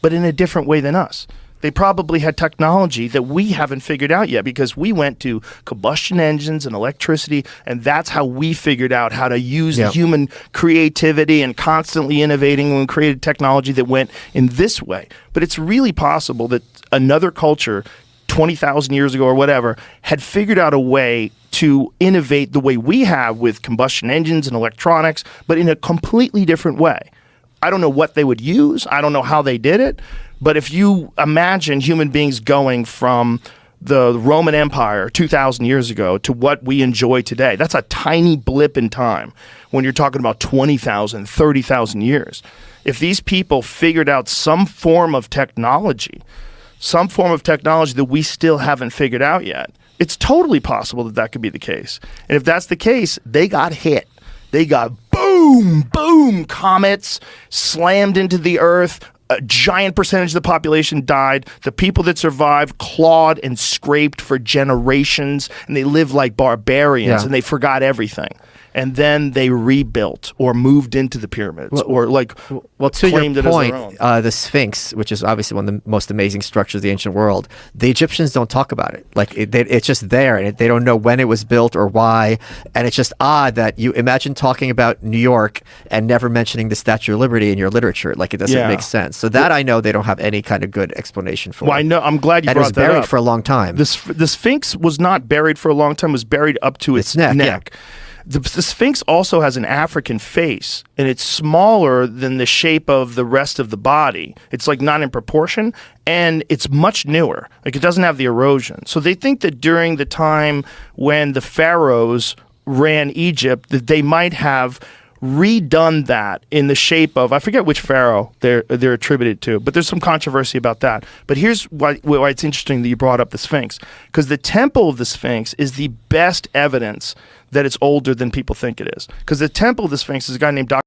but in a different way than us. They probably had technology that we haven't figured out yet, because we went to combustion engines and electricity, and that's how we figured out how to use human creativity and constantly innovating, and we created technology that went in this way. But it's really possible that another culture 20,000 years ago or whatever had figured out a way to innovate the way we have with combustion engines and electronics, but in a completely different way. I don't know what they would use. I don't know how they did it. But if you imagine human beings going from the Roman Empire 2,000 years ago to what we enjoy today, that's a tiny blip in time when you're talking about 20,000, 30,000 years. If these people figured out some form of technology that we still haven't figured out yet, it's totally possible that that could be the case. And if that's the case, they got hit. They got boom, boom, comets slammed into the earth. A giant percentage of the population died. The people that survived clawed and scraped for generations, and they lived like barbarians, and they forgot everything. And then they rebuilt or moved into the pyramids, or to claimed your it point, as their own. the Sphinx, which is obviously one of the most amazing structures of the ancient world, the Egyptians don't talk about it. Like it's just there, and they don't know when it was built or why. And it's just odd that you imagine talking about New York and never mentioning the Statue of Liberty in your literature. Like it doesn't make sense. So that I know they don't have any kind of good explanation for. Well, I know. I'm glad you brought that up. And it was buried for a long time. The Sphinx was not buried for a long time. It was buried up to its neck. Yeah. The Sphinx also has an African face, and it's smaller than the shape of the rest of the body. It's like not in proportion, and it's much newer. Like it doesn't have the erosion. So they think that during the time when the pharaohs ran Egypt, that they might have redone that in the shape of, I forget which pharaoh they're attributed to, but there's some controversy about that. But here's why it's interesting that you brought up the Sphinx, because the temple of the Sphinx is the best evidence that it's older than people think it is. Because the temple of the Sphinx is a guy named Dr.